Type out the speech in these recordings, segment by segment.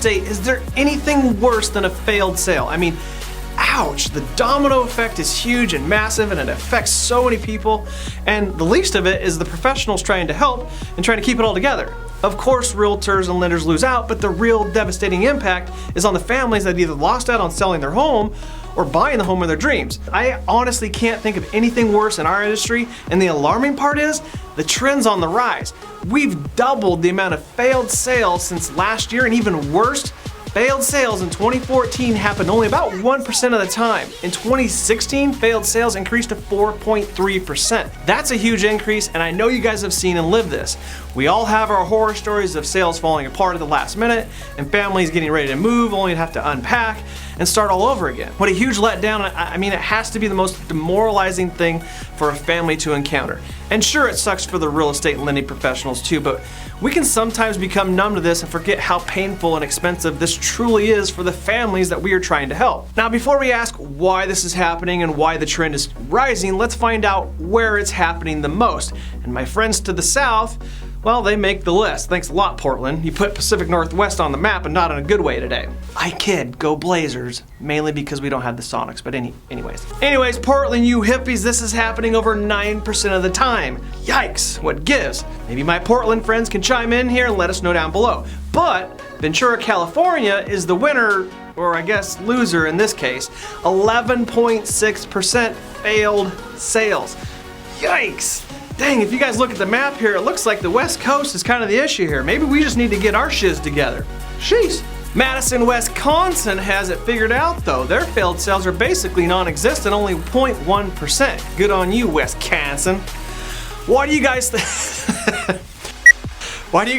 estate, is there anything worse than a failed sale? I mean, ouch, the domino effect is huge and massive and it affects so many people, and the least of it is the professionals trying to help and trying to keep it all together. Of course, realtors and lenders lose out, but the real devastating impact is on the families that either lost out on selling their home or buying the home of their dreams. I honestly can't think of anything worse in our industry, and the alarming part is the trend's on the rise. We've doubled the amount of failed sales since last year, and even worse, failed sales in 2014 happened only about 1% of the time. In 2016, failed sales increased to 4.3%. That's a huge increase, and I know you guys have seen and lived this. We all have our horror stories of sales falling apart at the last minute and families getting ready to move only to have to unpack and start all over again. What a huge letdown. I mean, it has to be the most demoralizing thing for a family to encounter. And sure, it sucks for the real estate and lending professionals too, but we can sometimes become numb to this and forget how painful and expensive this truly is for the families that we are trying to help. Now, before we ask why this is happening and why the trend is rising, let's find out where it's happening the most. And my friends to the south, well, they make the list. Thanks a lot, Portland. You put Pacific Northwest on the map, and not in a good way today. I kid, go Blazers, mainly because we don't have the Sonics, but anyways, Portland, you hippies, this is happening over 9% of the time. Yikes, what gives? Maybe my Portland friends can chime in here and let us know down below. But Ventura, California is the winner, or I guess loser in this case. 11.6% failed sales. Yikes! Dang, if you guys look at the map here, it looks like the West Coast is kind of the issue here. Maybe we just need to get our shizz together. Sheesh. Madison, Wisconsin has it figured out though. Their failed sales are basically non-existent, only 0.1%. Good on you, Wisconsin. Why do you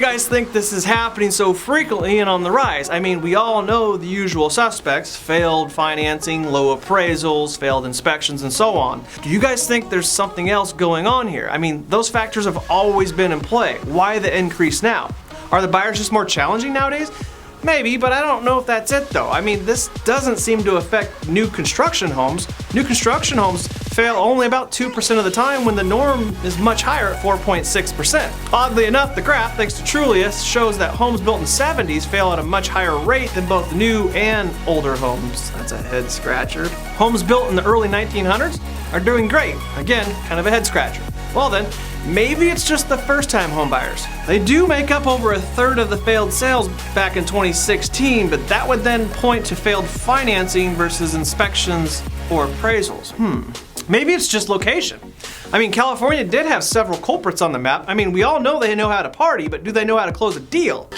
guys think this is happening so frequently and on the rise? I mean, we all know the usual suspects: failed financing, low appraisals, failed inspections, and so on. Do you guys think there's something else going on here? I mean, those factors have always been in play. Why the increase now? Are the buyers just more challenging nowadays? Maybe, but I don't know if that's it though. I mean, this doesn't seem to affect new construction homes. New construction homes fail only about 2% of the time when the norm is much higher at 4.6%. Oddly enough, the graph, thanks to Trulius, shows that homes built in the 70s fail at a much higher rate than both new and older homes. That's a head scratcher. Homes built in the early 1900s are doing great. Again, kind of a head scratcher. Well then, maybe it's just the first-time home buyers. They do make up over a third of the failed sales back in 2016, but that would then point to failed financing versus inspections or appraisals. Maybe it's just location. I mean, California did have several culprits on the map. I mean, we all know they know how to party, but do they know how to close a deal?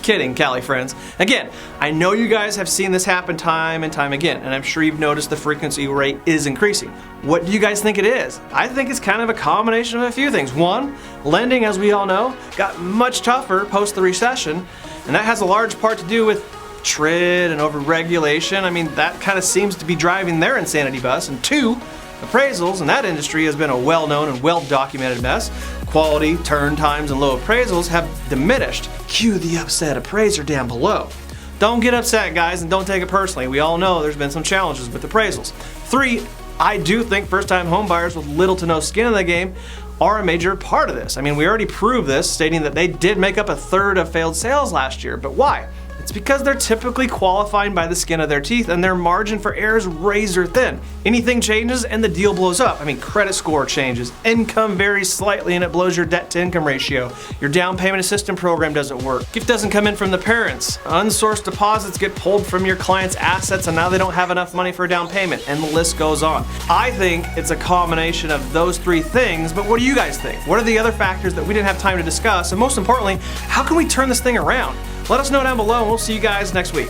Kidding, Cali friends. Again, I know you guys have seen this happen time and time again, and I'm sure you've noticed the frequency rate is increasing. What do you guys think it is? I think it's kind of a combination of a few things. One, lending, as we all know, got much tougher post the recession, and that has a large part to do with TRID and over-regulation. I mean, that kind of seems to be driving their insanity bus. And two, appraisals in that industry has been a well-known and well-documented mess. Quality, turn times, and low appraisals have diminished. Cue the upset appraiser down below. Don't get upset, guys, and don't take it personally. We all know there's been some challenges with appraisals. Three, I do think first-time home buyers with little to no skin in the game are a major part of this. I mean, we already proved this, stating that they did make up a third of failed sales last year, but why? It's because they're typically qualifying by the skin of their teeth and their margin for error is razor thin. Anything changes and the deal blows up. I mean, credit score changes, income varies slightly and it blows your debt to income ratio. Your down payment assistance program doesn't work. Gift doesn't come in from the parents. Unsourced deposits get pulled from your client's assets and now they don't have enough money for a down payment, and the list goes on. I think it's a combination of those three things, but what do you guys think? What are the other factors that we didn't have time to discuss? And most importantly, how can we turn this thing around? Let us know down below and we'll see you guys next week.